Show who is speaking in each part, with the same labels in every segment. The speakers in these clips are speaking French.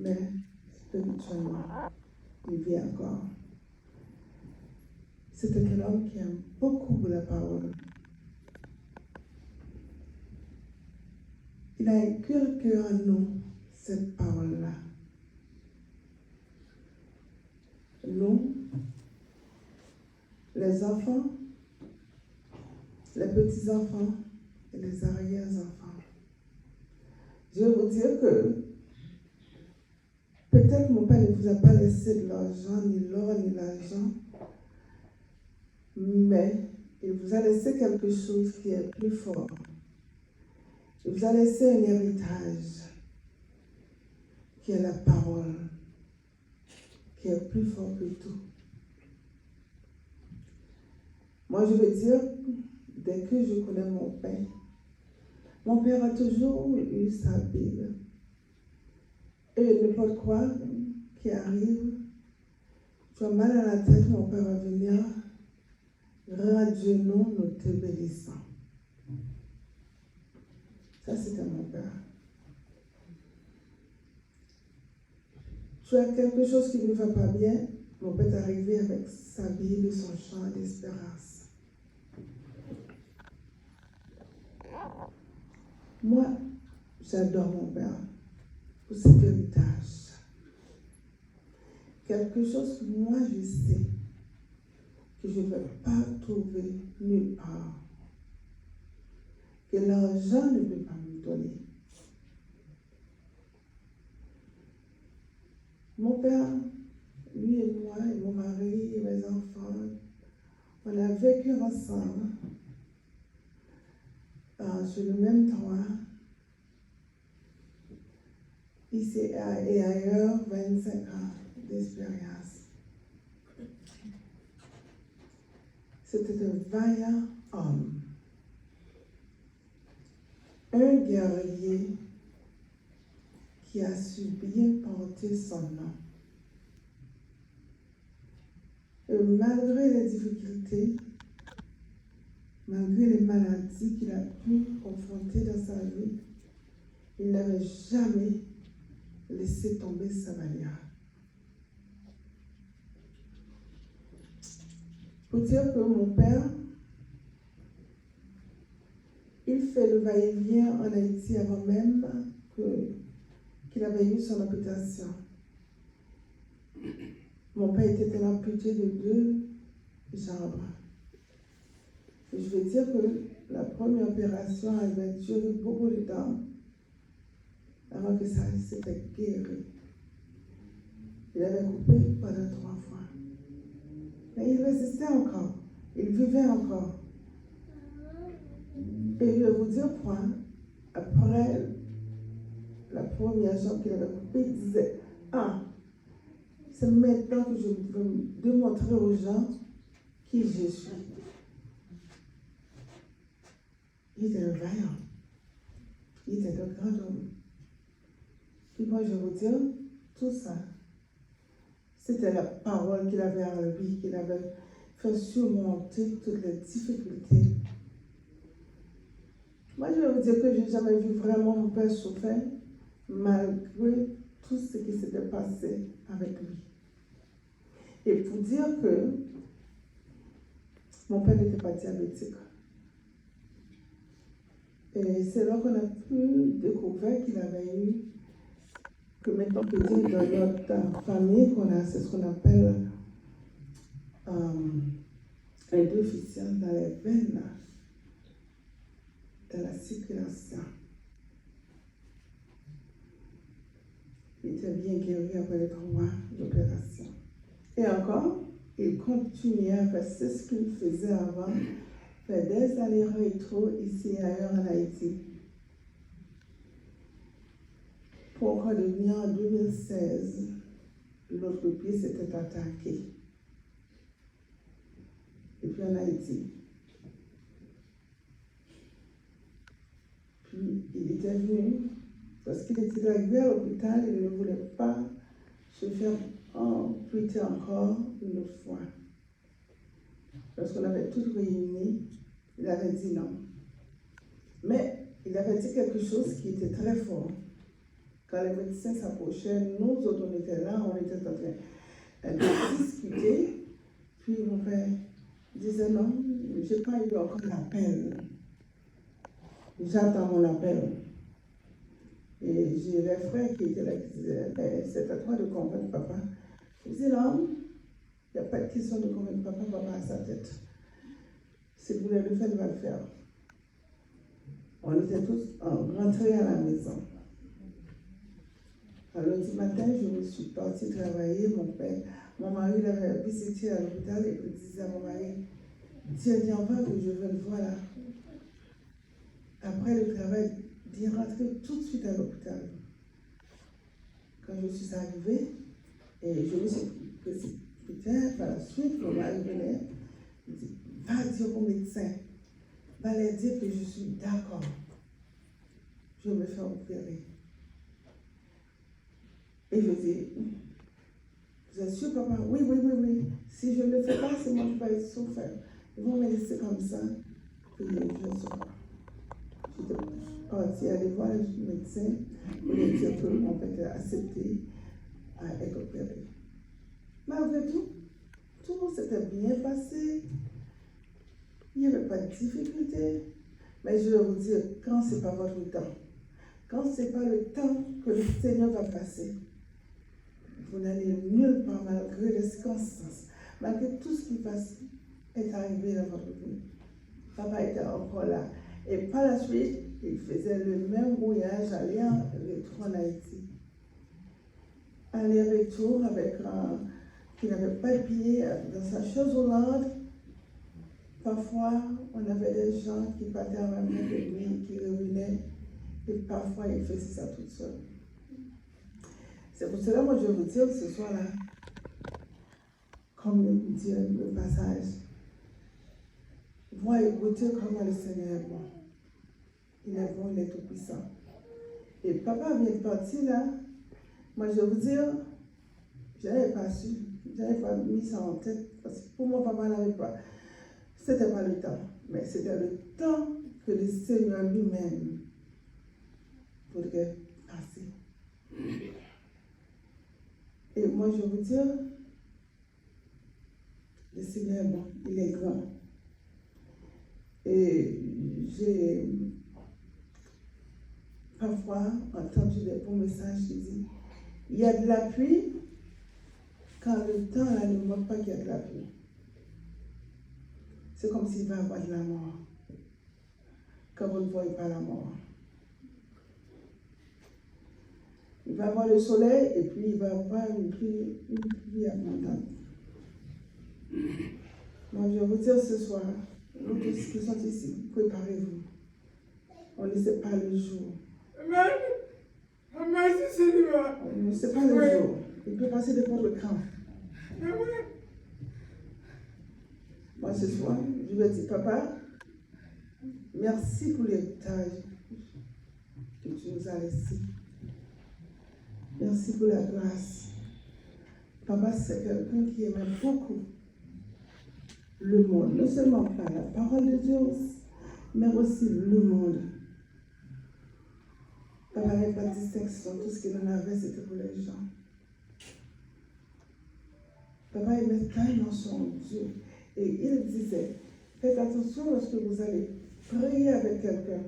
Speaker 1: mais spirituellement, il vit encore. C'était un homme qui aime beaucoup la parole. Il a inculqué en nous cette parole-là. Nous, les enfants, les petits-enfants et les arrière-enfants. Je vais vous dire que peut-être mon père ne vous a pas laissé de l'argent, ni l'or, ni l'argent, mais il vous a laissé quelque chose qui est plus fort. Il vous a laissé un héritage qui est la parole, qui est plus fort que tout. Moi, je veux dire, dès que je connais mon père a toujours eu sa Bible. Et n'importe quoi qui arrive, tu as mal à la tête, mon père va venir, rends Dieu nous te bénissons. Ça, c'était mon père. Tu as quelque chose qui ne va pas bien, mon père est arrivé avec sa Bible et son chant d'espérance. Moi, j'adore mon père pour cet héritage. Quelque chose que moi je sais que je ne vais pas trouver nulle part. Que l'argent ne peut pas me donner. Mon père, lui et moi, et mon mari, et mes enfants, on a vécu ensemble sur le même toit, ici et ailleurs, 25 ans d'expérience. C'était un vaillant homme, un guerrier qui a su bien porter son nom. Et malgré les difficultés, malgré les maladies qu'il a pu confronter dans sa vie, il n'avait jamais laissé tomber sa bannière. Pour dire que mon père, il fait le va-et-vient en Haïti avant même qu'il avait eu son amputation. Mon père était amputé de 2 jambes. Et je veux dire que la première opération avait duré beaucoup de temps avant que ça s'était guéri. Il avait coupé pendant 3 fois. Mais il résistait encore. Il vivait encore. Et je vais vous dire quoi, après la première jambe qu'il avait coupée, il disait, c'est maintenant que je veux démontrer aux gens qui je suis. Il était un vaillant. Il était un grand homme. Et moi, je vais vous dire, tout ça, c'était la parole qu'il avait en lui, qu'il avait fait surmonter toutes les difficultés. Moi, je vais vous dire que je n'ai jamais vu vraiment mon père souffrir, malgré tout ce qui s'était passé avec lui. Et pour dire que mon père n'était pas diabétique. Et c'est là qu'on a pu découvrir qu'il avait eu, que maintenant on peut dire dans notre famille, c'est ce qu'on appelle un déficient dans les veines, dans la circulation. Il était bien guéri après les 3 d'opération. Et encore, il continuait à faire ce qu'il faisait avant, faire des allers-retours ici et ailleurs en Haïti. Pour encore devenir en 2016, l'autre pied s'était attaqué. Et puis en Haïti. Puis il était venu, parce qu'il était arrivé à l'hôpital, il ne voulait pas se faire amputer encore une autre fois. Lorsqu'on avait tout réuni, il avait dit non. Mais il avait dit quelque chose qui était très fort. Quand les médecins s'approchaient, nous autres, on était là, on était en train de discuter. Puis mon père disait non, je n'ai pas eu encore l'appel. J'attends mon appel. Et j'ai les frères qui étaient là qui disaient, c'est à toi de convaincre papa. Je disais non, il n'y a pas de question de convaincre papa, papa a sa tête. Si vous voulez le faire, il va le faire. On était tous rentrés à la maison. Alors, lundi matin, je me suis partie travailler. Mon mari l'avait visité à l'hôpital et il disait à mon mari, tiens, viens voir que je veux le voir là. Après le travail, d'y rentrer tout de suite à l'hôpital. Quand je suis arrivée, et je me suis précipitée, par la suite, mon mari venait, il dit, va dire au médecin, va leur dire que je suis d'accord. Je me fais opérer. Et je dis, vous êtes sûr, papa? Oui, oui, oui, oui. Si je ne le fais pas, c'est moi qui vais être souffert. Ils vont me laisser comme ça. Et je ne sais pas. J'étais partie aller voir le médecin pour lui dire que mon père était accepté à être opéré. Malgré tout, tout s'était bien passé. Il n'y avait pas de difficulté. Mais je vais vous dire, quand ce n'est pas votre temps, quand ce n'est pas le temps que le Seigneur va passer, vous n'allez nulle part malgré les circonstances, malgré tout ce qui est arrivé dans votre vie. Papa était encore là. Et par la suite, il faisait le même voyage, aller-retour en Haïti. Aller-retour avec qui n'avait pas de billets dans sa chaise roulante. Parfois, on avait des gens qui partaient en même temps que lui, qui revenaient. Et parfois, il faisait ça tout seul. C'est pour cela, moi, je vous dire ce soir-là, comme dit le passage, vois et goûter comment le Seigneur est bon. Il est bon, il est tout puissant. Et papa vient de partir là. Moi, je vais vous dire, je n'avais pas su, je n'avais pas mis ça en tête, parce que pour moi, papa n'avait pas. C'était pas le temps, mais c'était le temps que le Seigneur lui-même voudrait passer. Et moi, je vais vous dire, le Seigneur est bon, il est grand. Et j'ai parfois entendu des bons messages qui disent, il y a de la pluie quand le temps là, ne montre pas qu'il y a de la pluie. C'est comme s'il va y avoir de la mort quand vous ne voyez pas la mort. Il va y avoir le soleil et puis il va y avoir une pluie abondante. Moi, je vais vous dire ce soir, vous tous qui sont ici, préparez-vous. On ne sait pas le jour. On ne sait pas le jour. Il peut passer de votre camp. Moi, ce soir, je vais dire, papa, merci pour l'héritage que tu nous as laissé. Merci pour la grâce. Papa, c'est quelqu'un qui aimait beaucoup le monde. Non seulement par la parole de Dieu, mais aussi le monde. Papa n'avait pas de distinction. Tout ce qu'il en avait, c'était pour les gens. Papa aimait tellement son Dieu. Et il disait, faites attention lorsque vous allez prier avec quelqu'un.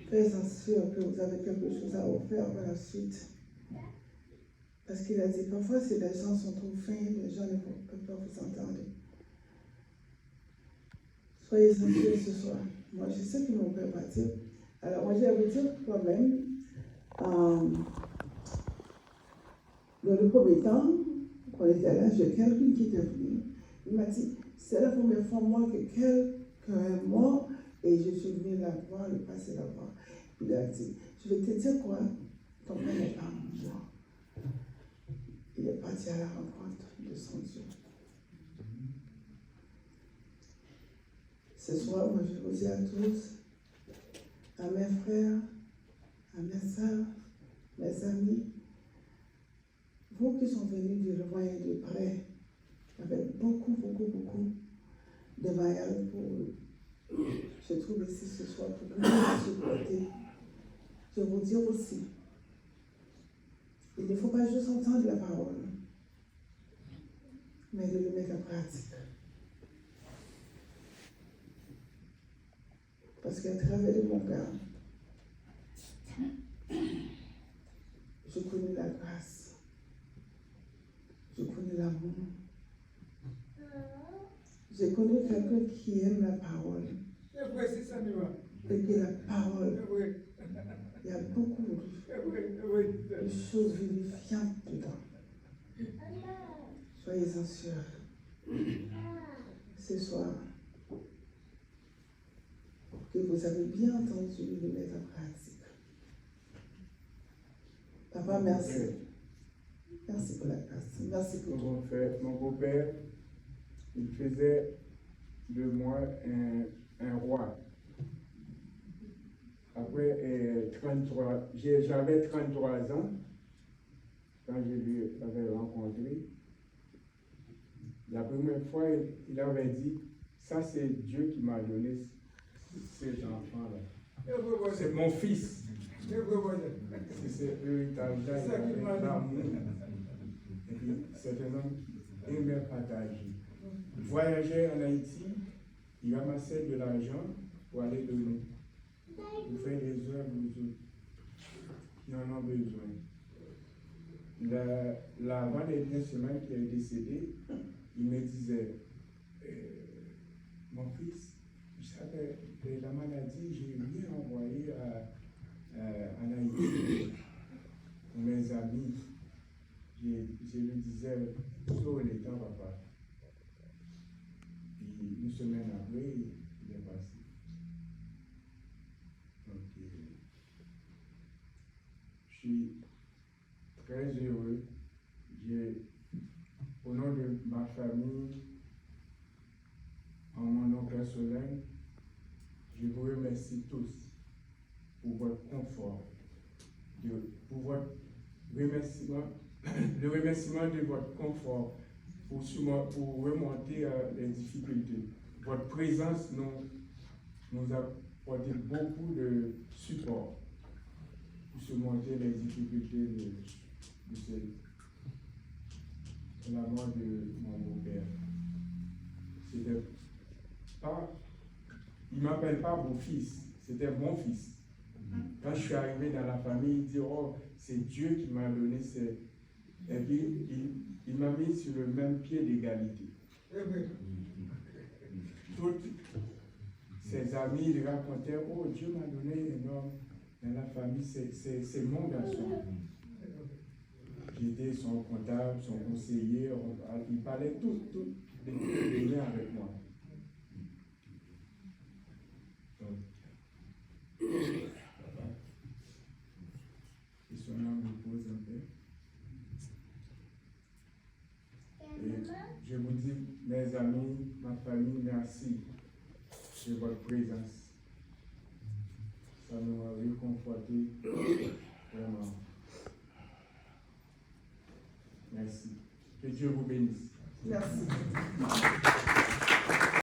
Speaker 1: Faites sûr que vous avez quelque chose à offrir par la suite. Parce qu'il a dit, parfois, si les gens sont trop fins, les gens ne peuvent pas vous entendre. Soyez sincères ce soir. Moi, je sais que mon père va dire. Alors, moi, je vais vous dire toi-même, dans le premier temps, quand on était là, j'ai quelqu'un qui était venu. Il m'a dit, c'est la première fois, moi, que quelqu'un est mort, et je suis venu la voir, le passer la voir. Il a dit, je vais te dire quoi, ton père n'est pas mort. Il est parti à la rencontre de son Dieu. Ce soir, moi, je vous dis à tous, à mes frères, à mes soeurs, mes amis, vous qui sont venus du loin et de près, avec beaucoup de voyages pour je trouve ici ce soir pour vous supporter. Je vous dis aussi Il ne faut pas juste entendre la parole, mais de le mettre en pratique. Parce qu'à travers de mon cœur, je connais la grâce, je connais l'amour. Je connais quelqu'un qui aime la parole. Et que la parole, il y a beaucoup de choses vivifiantes dedans. Soyez-en sûrs. Ce soir, que vous avez bien entendu le mettre en pratique. Papa, merci. Merci pour la grâce. Merci pour tout.
Speaker 2: Mon beau-père, il faisait de moi un roi. Après, j'avais 33 ans quand je l'avais rencontré. La première fois, il avait dit, ça c'est Dieu qui m'a donné ces enfants-là. C'est mon fils. C'est l'héritage d'amour. Et puis, c'est un homme qui aimait partager. Il voyageait en Haïti, il ramassait de l'argent pour aller donner, pour faire des œuvres aux autres qui en ont besoin. L'avant-dernière semaine qu'il est décédé, il me disait, mon fils, je savais que la maladie, j'ai rien envoyé en Haïti pour mes amis. Je lui disais, sauve les temps, papa. Puis une semaine après, il est passé. Donc, je suis très heureux. Au nom de ma famille, en mon nom personnel, je vous remercie tous pour votre confort, pour votre remerciement, le remerciement de votre confort pour remonter les difficultés. Votre présence nous a apporté beaucoup de support pour surmonter les difficultés de la mort de mon beau-père. C'était pas, il ne m'appelle pas beau-fils, c'était mon fils. Quand je suis arrivé dans la famille, il dit, oh, c'est Dieu qui m'a donné et puis il m'a mis sur le même pied d'égalité. Tous ses amis, ils racontaient, oh, Dieu m'a donné un homme dans la famille, c'est mon garçon. J'étais son comptable, son conseiller, il parlait tout les liens avec moi. Donc, et son âme repose en paix. Et je vous dis, mes amis, ma famille, merci de votre présence. Ça nous a réconforté vraiment. Merci. Que Dieu vous bénisse.
Speaker 1: Merci.